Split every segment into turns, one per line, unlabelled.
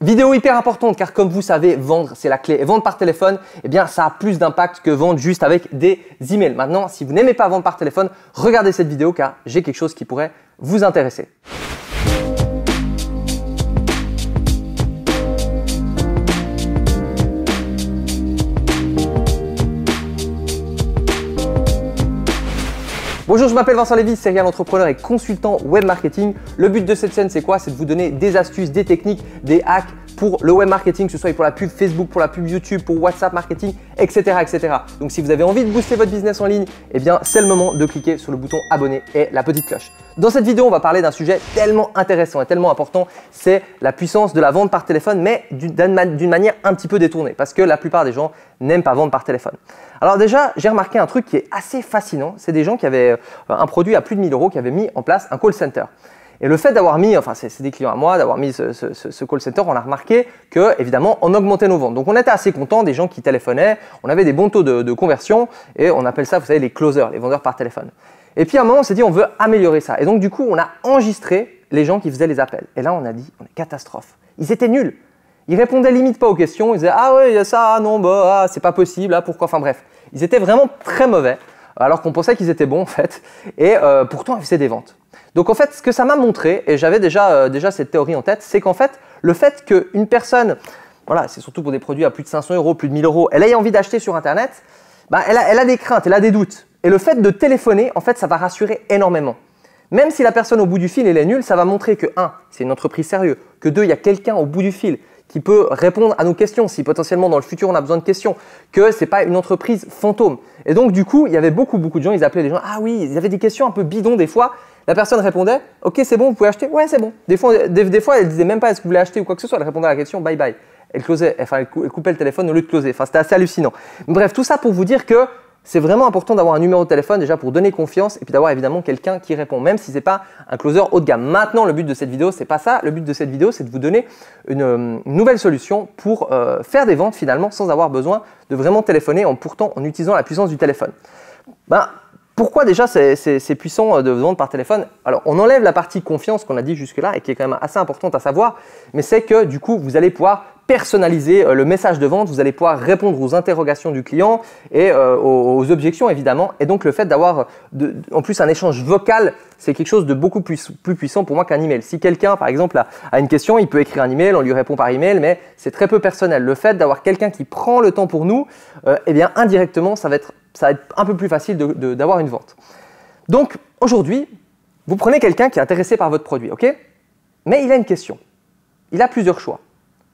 Vidéo hyper importante car comme vous savez, vendre c'est la clé. Et vendre par téléphone, eh bien ça a plus d'impact que vendre juste avec des emails. Maintenant, si vous n'aimez pas vendre par téléphone, regardez cette vidéo car j'ai quelque chose qui pourrait vous intéresser. Bonjour, je m'appelle Vincent Lévy, serial entrepreneur et consultant web marketing. Le but de cette chaîne, c'est quoi? C'est de vous donner des astuces, des techniques, des hacks pour le web marketing, que ce soit pour la pub Facebook, pour la pub YouTube, pour WhatsApp marketing, etc., etc. Donc, si vous avez envie de booster votre business en ligne, eh bien, c'est le moment de cliquer sur le bouton abonner et la petite cloche. Dans cette vidéo, on va parler d'un sujet tellement intéressant et tellement important, c'est la puissance de la vente par téléphone, mais d'une manière un petit peu détournée, parce que la plupart des gens n'aiment pas vendre par téléphone. Alors déjà, j'ai remarqué un truc qui est assez fascinant, c'est des gens qui avaient un produit à plus de 1000 € qui avaient mis en place un call center. Et le fait d'avoir mis, enfin c'est des clients à moi, d'avoir mis ce call center, on a remarqué que évidemment on augmentait nos ventes. Donc on était assez contents des gens qui téléphonaient, on avait des bons taux de conversion et on appelle ça, vous savez, les closers, les vendeurs par téléphone. Et puis à un moment on s'est dit on veut améliorer ça. Et donc du coup on a enregistré les gens qui faisaient les appels. Et là on a dit on est catastrophe. Ils étaient nuls. Ils répondaient limite pas aux questions. Ils disaient ah ouais il y a ça, ah non bah c'est pas possible, ah pourquoi, enfin bref. Ils étaient vraiment très mauvais alors qu'on pensait qu'ils étaient bons en fait. Et pourtant ils faisaient des ventes. Donc en fait, ce que ça m'a montré, et j'avais déjà cette théorie en tête, c'est qu'en fait, le fait qu'une personne, voilà, c'est surtout pour des produits à plus de 500 €, plus de 1000 €, elle ait envie d'acheter sur Internet, bah, elle a des craintes, elle a des doutes. Et le fait de téléphoner, en fait, ça va rassurer énormément. Même si la personne au bout du fil, elle est nulle, ça va montrer que 1, c'est une entreprise sérieuse, que 2, il y a quelqu'un au bout du fil qui peut répondre à nos questions, si potentiellement dans le futur on a besoin de questions, que ce n'est pas une entreprise fantôme. Et donc du coup, il y avait beaucoup de gens, ils appelaient les gens, ah oui, ils avaient des questions un peu bidons des fois. La personne répondait, ok c'est bon, vous pouvez acheter, ouais c'est bon. Des fois, elle disait même pas est-ce que vous voulez acheter ou quoi que ce soit, elle répondait à la question, bye bye. Elle coupait le téléphone au lieu de closer. Enfin, c'était assez hallucinant. Bref, tout ça pour vous dire que c'est vraiment important d'avoir un numéro de téléphone déjà pour donner confiance et puis d'avoir évidemment quelqu'un qui répond, même si ce n'est pas un closer haut de gamme. Maintenant, le but de cette vidéo, c'est pas ça. Le but de cette vidéo, c'est de vous donner une nouvelle solution pour faire des ventes finalement sans avoir besoin de vraiment téléphoner en utilisant la puissance du téléphone. Pourquoi déjà c'est puissant de vendre par téléphone? Alors, on enlève la partie confiance qu'on a dit jusque-là et qui est quand même assez importante à savoir, mais c'est que du coup, vous allez pouvoir personnaliser le message de vente, vous allez pouvoir répondre aux interrogations du client et aux objections évidemment. Et donc, le fait d'avoir en plus un échange vocal, c'est quelque chose de beaucoup plus puissant pour moi qu'un email. Si quelqu'un, par exemple, a une question, il peut écrire un email, on lui répond par email, mais c'est très peu personnel. Le fait d'avoir quelqu'un qui prend le temps pour nous, eh bien indirectement, ça va être un peu plus facile d'avoir une vente. Donc aujourd'hui, vous prenez quelqu'un qui est intéressé par votre produit, ok? Mais il a une question. Il a plusieurs choix.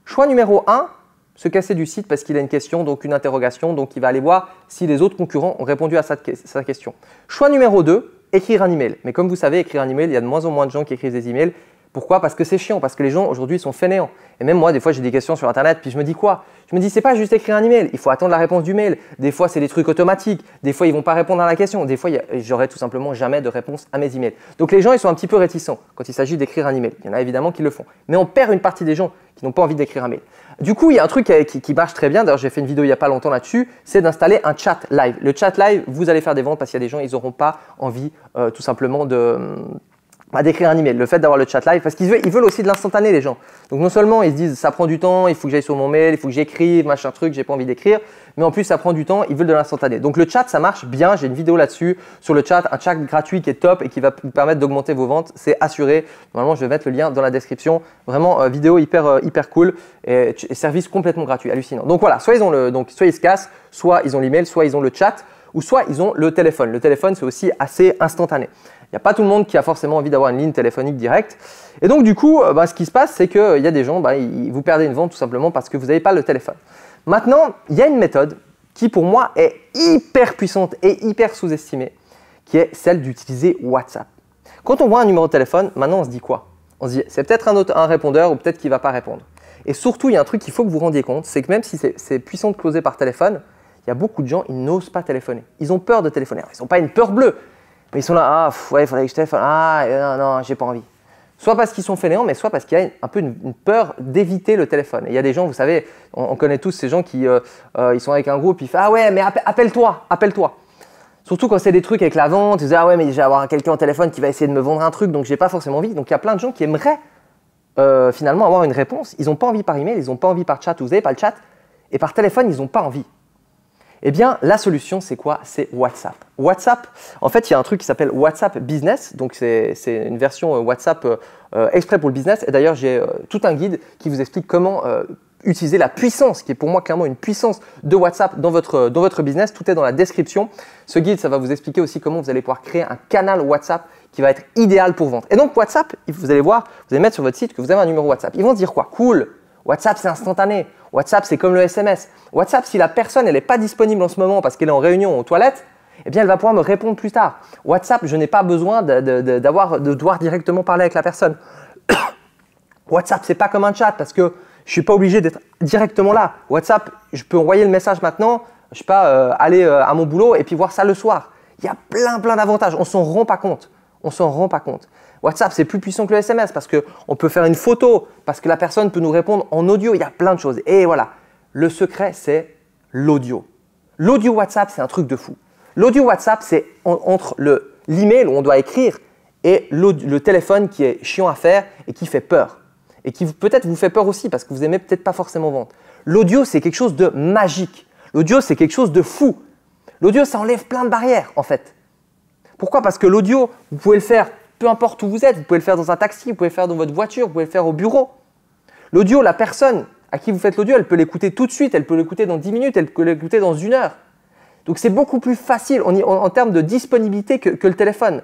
Choix numéro 1, se casser du site parce qu'il a une question, donc une interrogation, donc il va aller voir si les autres concurrents ont répondu à sa question. Choix numéro 2, écrire un email. Mais comme vous savez, écrire un email, il y a de moins en moins de gens qui écrivent des emails. Pourquoi? Parce que c'est chiant, parce que les gens aujourd'hui sont fainéants. Et même moi, des fois, j'ai des questions sur Internet, puis je me dis quoi? Je me dis, c'est pas juste écrire un email, il faut attendre la réponse du mail. Des fois, c'est des trucs automatiques. Des fois, ils vont pas répondre à la question. Des fois, j'aurai tout simplement jamais de réponse à mes emails. Donc, les gens, ils sont un petit peu réticents quand il s'agit d'écrire un email. Il y en a évidemment qui le font. Mais on perd une partie des gens qui n'ont pas envie d'écrire un mail. Du coup, il y a un truc qui marche très bien. D'ailleurs, j'ai fait une vidéo il n'y a pas longtemps là-dessus. C'est d'installer un chat live. Le chat live, vous allez faire des ventes parce qu'il y a des gens, ils n'auront pas envie tout simplement d'écrire un email, le fait d'avoir le chat live, parce qu'ils veulent aussi de l'instantané les gens. Donc non seulement ils se disent ça prend du temps, il faut que j'aille sur mon mail, il faut que j'écrive, machin truc, j'ai pas envie d'écrire, mais en plus ça prend du temps, ils veulent de l'instantané. Donc le chat ça marche bien, j'ai une vidéo là-dessus sur le chat, un chat gratuit qui est top et qui va vous permettre d'augmenter vos ventes, c'est assuré. Normalement je vais mettre le lien dans la description, vraiment vidéo hyper cool et service complètement gratuit, hallucinant. Donc voilà, soit ils se cassent, soit ils ont l'email, soit ils ont le chat, ou soit ils ont le téléphone. Le téléphone c'est aussi assez instantané. Il n'y a pas tout le monde qui a forcément envie d'avoir une ligne téléphonique directe. Et donc, du coup, ce qui se passe, c'est qu'il y a des gens, vous perdez une vente tout simplement parce que vous n'avez pas le téléphone. Maintenant, il y a une méthode qui, pour moi, est hyper puissante et hyper sous-estimée, qui est celle d'utiliser WhatsApp. Quand on voit un numéro de téléphone, maintenant, on se dit quoi? On se dit, c'est peut-être un répondeur ou peut-être qu'il ne va pas répondre. Et surtout, il y a un truc qu'il faut que vous vous rendiez compte, c'est que même si c'est puissant de closer par téléphone, il y a beaucoup de gens, ils n'osent pas téléphoner. Ils ont peur de téléphoner. Alors, ils n'ont pas une peur bleue. Mais ils sont là, ouais, il faudrait que je téléphone. Non, j'ai pas envie. Soit parce qu'ils sont fainéants, mais soit parce qu'il y a un peu une peur d'éviter le téléphone. Et il y a des gens, vous savez, on connaît tous ces gens qui ils sont avec un groupe, ils font ah ouais, mais appelle-toi. Surtout quand c'est des trucs avec la vente, ils disent ah ouais, mais je vais avoir quelqu'un au téléphone qui va essayer de me vendre un truc, donc j'ai pas forcément envie. Donc il y a plein de gens qui aimeraient finalement avoir une réponse. Ils n'ont pas envie par email, ils n'ont pas envie par chat, vous n'avez pas le chat. Et par téléphone, ils n'ont pas envie. Eh bien, la solution, c'est quoi? C'est WhatsApp. WhatsApp, en fait, il y a un truc qui s'appelle WhatsApp Business. Donc, c'est une version WhatsApp exprès pour le business. Et d'ailleurs, j'ai tout un guide qui vous explique comment utiliser la puissance, qui est pour moi clairement une puissance de WhatsApp dans votre business. Tout est dans la description. Ce guide, ça va vous expliquer aussi comment vous allez pouvoir créer un canal WhatsApp qui va être idéal pour vendre. Et donc, WhatsApp, vous allez voir, vous allez mettre sur votre site que vous avez un numéro WhatsApp. Ils vont se dire quoi? Cool, WhatsApp, c'est instantané. WhatsApp, c'est comme le SMS. WhatsApp, si la personne n'est pas disponible en ce moment parce qu'elle est en réunion ou aux toilettes, eh bien, elle va pouvoir me répondre plus tard. WhatsApp, je n'ai pas besoin de devoir directement parler avec la personne. WhatsApp, c'est pas comme un chat parce que je ne suis pas obligé d'être directement là. WhatsApp, je peux envoyer le message maintenant, je ne sais pas, aller à mon boulot et puis voir ça le soir. Il y a plein d'avantages. On ne s'en rend pas compte. On s'en rend pas compte. WhatsApp, c'est plus puissant que le SMS parce qu'on peut faire une photo, parce que la personne peut nous répondre en audio. Il y a plein de choses. Et voilà, le secret, c'est l'audio. L'audio WhatsApp, c'est un truc de fou. L'audio WhatsApp, c'est entre l'email où on doit écrire et le téléphone qui est chiant à faire et qui fait peur. Et qui peut-être vous fait peur aussi parce que vous n'aimez peut-être pas forcément vendre. L'audio, c'est quelque chose de magique. L'audio, c'est quelque chose de fou. L'audio, ça enlève plein de barrières en fait. Pourquoi? Parce que l'audio, vous pouvez le faire peu importe où vous êtes. Vous pouvez le faire dans un taxi, vous pouvez le faire dans votre voiture, vous pouvez le faire au bureau. L'audio, la personne à qui vous faites l'audio, elle peut l'écouter tout de suite, elle peut l'écouter dans 10 minutes, elle peut l'écouter dans 1 heure. Donc, c'est beaucoup plus facile en termes de disponibilité que le téléphone.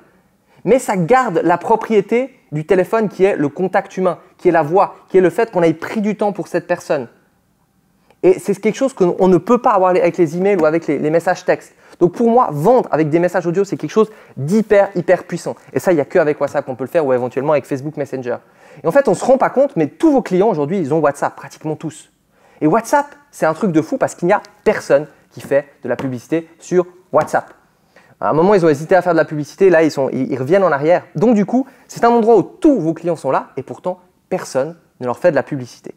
Mais ça garde la propriété du téléphone qui est le contact humain, qui est la voix, qui est le fait qu'on ait pris du temps pour cette personne. Et c'est quelque chose qu'on ne peut pas avoir avec les emails ou avec les messages textes. Donc pour moi, vendre avec des messages audio, c'est quelque chose hyper puissant. Et ça, il n'y a qu'avec WhatsApp qu'on peut le faire ou éventuellement avec Facebook Messenger. Et en fait, on ne se rend pas compte, mais tous vos clients aujourd'hui, ils ont WhatsApp, pratiquement tous. Et WhatsApp, c'est un truc de fou parce qu'il n'y a personne qui fait de la publicité sur WhatsApp. À un moment, ils ont hésité à faire de la publicité, là, ils reviennent en arrière. Donc du coup, c'est un endroit où tous vos clients sont là et pourtant, personne ne leur fait de la publicité.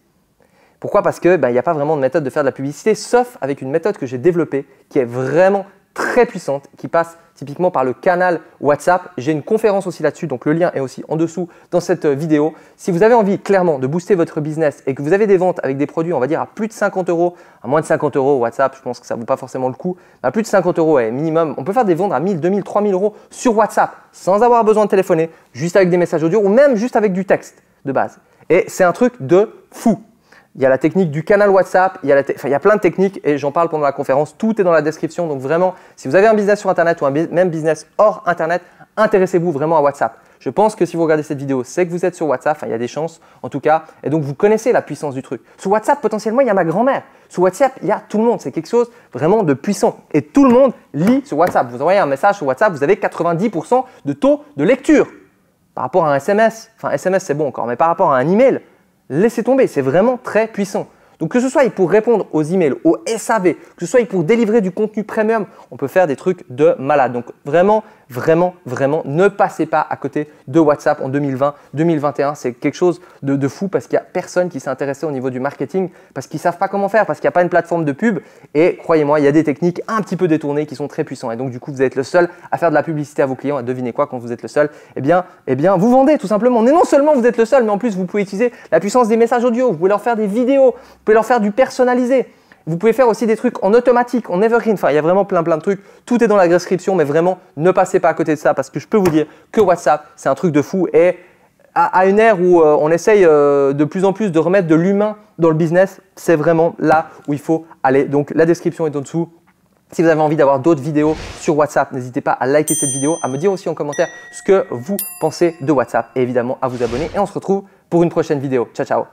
Pourquoi? Parce qu'il n'y a pas vraiment de méthode de faire de la publicité, sauf avec une méthode que j'ai développée qui est vraiment très puissante, qui passe typiquement par le canal WhatsApp. J'ai une conférence aussi là-dessus, donc le lien est aussi en dessous dans cette vidéo. Si vous avez envie clairement de booster votre business et que vous avez des ventes avec des produits, on va dire à plus de 50 €, à moins de 50 € WhatsApp, je pense que ça ne vaut pas forcément le coup, à plus de 50 € minimum, on peut faire des ventes à 1000, 2000, 3000 € sur WhatsApp sans avoir besoin de téléphoner, juste avec des messages audio ou même juste avec du texte de base. Et c'est un truc de fou. Il y a la technique du canal WhatsApp, il y a plein de techniques et j'en parle pendant la conférence. Tout est dans la description. Donc vraiment, si vous avez un business sur Internet ou un même business hors Internet, intéressez-vous vraiment à WhatsApp. Je pense que si vous regardez cette vidéo, c'est que vous êtes sur WhatsApp. Il y a des chances en tout cas. Et donc, vous connaissez la puissance du truc. Sur WhatsApp, potentiellement, il y a ma grand-mère. Sur WhatsApp, il y a tout le monde. C'est quelque chose vraiment de puissant. Et tout le monde lit sur WhatsApp. Vous envoyez un message sur WhatsApp, vous avez 90% de taux de lecture. Par rapport à un SMS, enfin SMS c'est bon encore, mais par rapport à un email, laissez tomber, c'est vraiment très puissant. Donc que ce soit pour répondre aux emails, aux SAV, que ce soit pour délivrer du contenu premium, on peut faire des trucs de malade. Donc vraiment, ne passez pas à côté de WhatsApp en 2020, 2021. C'est quelque chose de fou parce qu'il n'y a personne qui s'est intéressé au niveau du marketing, parce qu'ils ne savent pas comment faire, parce qu'il n'y a pas une plateforme de pub. Et croyez-moi, il y a des techniques un petit peu détournées qui sont très puissantes. Et donc du coup, vous êtes le seul à faire de la publicité à vos clients. Et devinez quoi, quand vous êtes le seul, eh bien, vous vendez tout simplement. Et non seulement vous êtes le seul, mais en plus, vous pouvez utiliser la puissance des messages audio. Vous pouvez leur faire des vidéos, vous pouvez leur faire du personnalisé. Vous pouvez faire aussi des trucs en automatique, en evergreen. Enfin, il y a vraiment plein de trucs. Tout est dans la description, mais vraiment, ne passez pas à côté de ça parce que je peux vous dire que WhatsApp, c'est un truc de fou. Et à une ère où on essaye de plus en plus de remettre de l'humain dans le business, c'est vraiment là où il faut aller. Donc, la description est en dessous. Si vous avez envie d'avoir d'autres vidéos sur WhatsApp, n'hésitez pas à liker cette vidéo, à me dire aussi en commentaire ce que vous pensez de WhatsApp et évidemment à vous abonner. Et on se retrouve pour une prochaine vidéo. Ciao, ciao!